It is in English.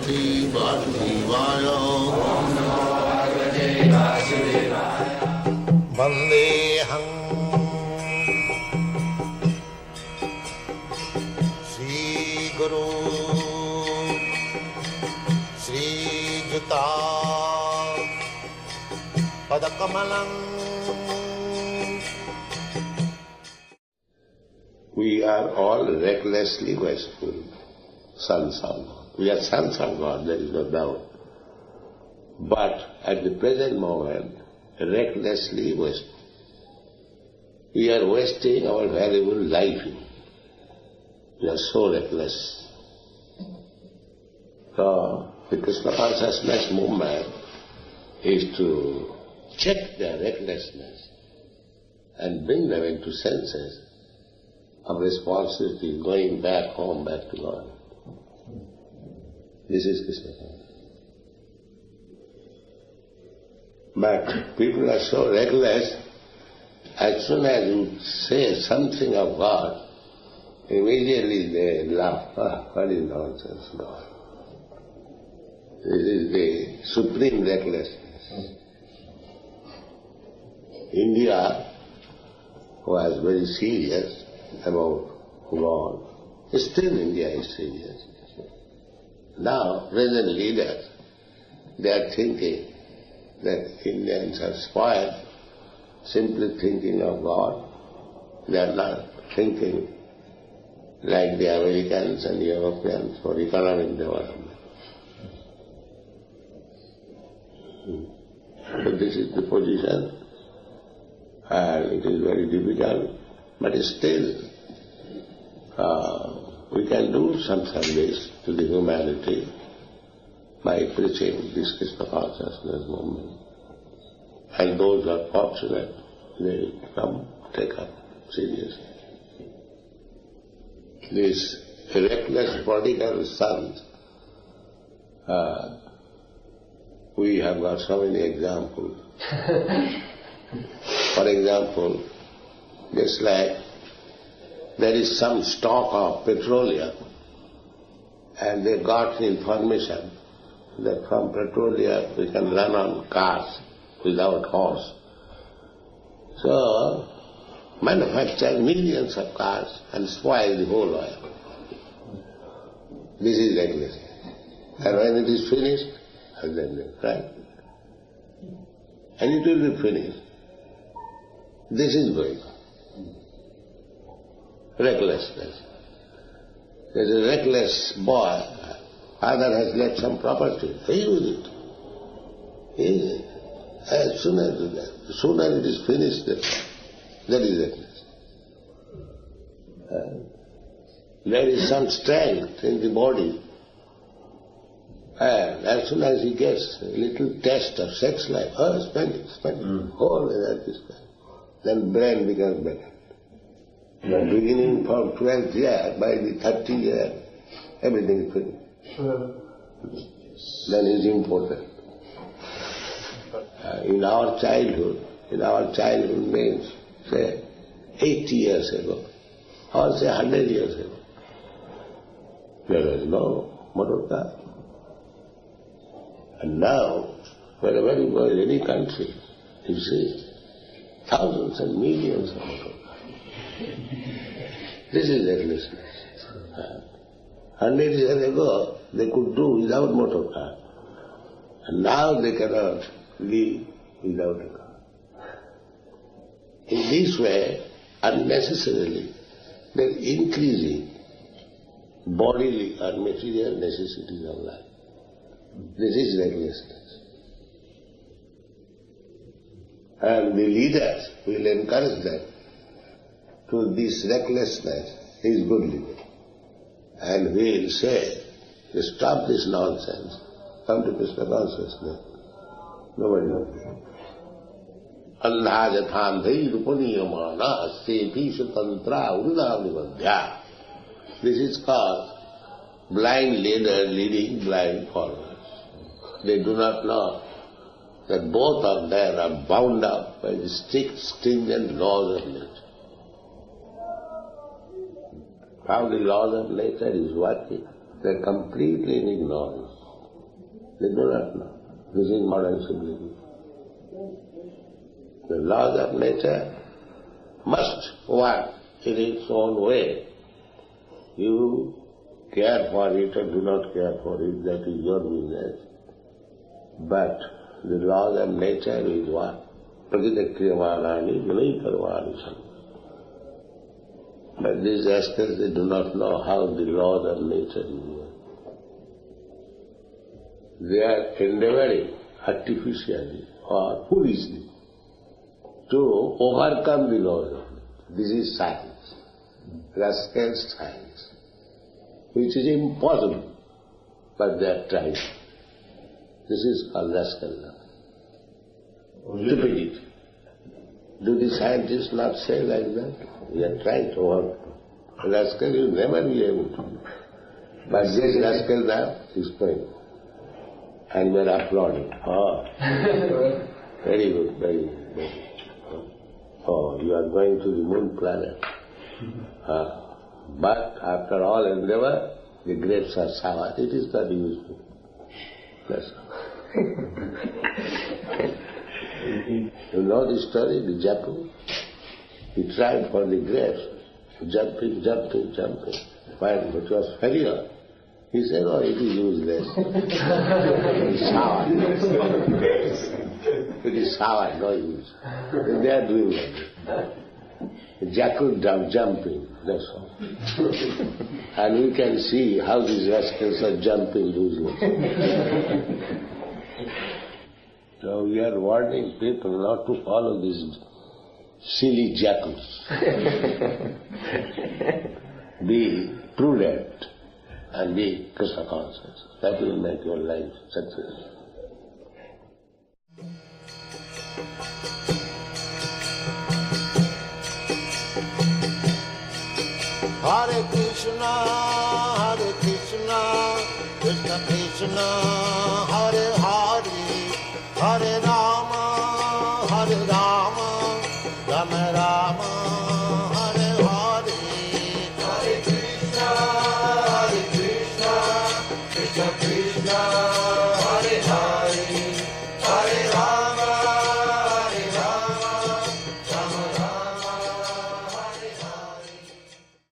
Bhagavate Vasudevaya. Om Namo Bhagavate Vasudevaya. Vandeham Sri Guru Sri Juta Padakamalam. We are all recklessly wasteful sons of God. We are sons of God, there is no doubt. But at the present moment, recklessly wasteful. We are wasting our valuable life. We are so reckless. So, the Krishna consciousness movement is to check their recklessness and bring them into senses of responsibility, going back home, back to God. This is Krishna consciousness. But people are so reckless, as soon as you say something of God, immediately they laugh. What is nonsense, God? This is the supreme recklessness. India was very serious about God. Still India is serious. Now, present leaders, they are thinking that Indians are spoiled, simply thinking of God. They are not thinking like the Americans and Europeans for economic development. So this is the position, and it is very difficult, but still we can do some service to the humanity by preaching this Krishna consciousness movement. And those who are fortunate, they come take up seriously. These reckless prodigal sons, we have got so many examples. For example, just like there is some stock of petroleum and they got information that from petroleum we can run on cars without horse. So, manufacture millions of cars and spoil the whole oil. This is reckless. And when it is finished, and then they cry. And it will be finished. This is going on. Recklessness. There is a reckless boy. Father has left some property. He use it. As soon as the sooner it is finished, that is reckless. There is some strength in the body, and as soon as he gets a little taste of sex life, spend it. All that is spent. Then brain becomes better. But beginning from 12th year, by the 30th year, everything is finished. Then it is important. In our childhood means, say, 80 years ago, or say 100 years ago, there was no motor car. And now, wherever you go in any country, you see thousands and millions of motor cars. This is recklessness. 100 years ago, they could do without motor car. And now they cannot live without a car. In this way, unnecessarily, they are increasing bodily or material necessities of life. This is recklessness. And the leaders will encourage them to this recklessness is good living. And we will say, stop this nonsense, come to Krishna consciousness. Nobody knows. Annajathandhai rupaniyamana sepi sutantra uridavnivadhya. This is called blind leader leading blind followers. They do not know that both of them are bound up by the strict, stringent laws of nature. How the laws of nature is working, they are completely in ignorance. They do not know. This is modern civilization. The laws of nature must work in its own way. You care for it or do not care for it, that is your business. But the laws of nature is what? Prakita kriyamanani vilai karvani santi. But these rascals, they do not know how the laws of nature is. They are endeavoring artificially or foolishly to overcome the laws of nature. This is science, rascal science, which is impossible, but they are trying. This is called rascal law. Stupidity. Do the scientists not say like that? We are trying to overcome. Rascal will never be able to do. But this rascal now is going. And we are applauding. Oh, very good, very good, very good. Oh, you are going to the moon planet. But after all endeavor, the grapes are sour. It is not useful. That's all. You know the story, the Japu? He tried for the grapes, jumping. But it was failure. He said, oh, it is useless. It is sour. It is sour, no use. And they are doing that. Jackal jumping, that's all. And we can see how these rascals are jumping useless. So we are warning people not to follow these silly jackals. Be prudent and be Krishna conscious. That will make your life successful. Hare Krishna, Krishna Krishna, Hare Hare, Hare Rama, Rama Rama, Hare Hare. Hare Krishna, Krishna Krishna.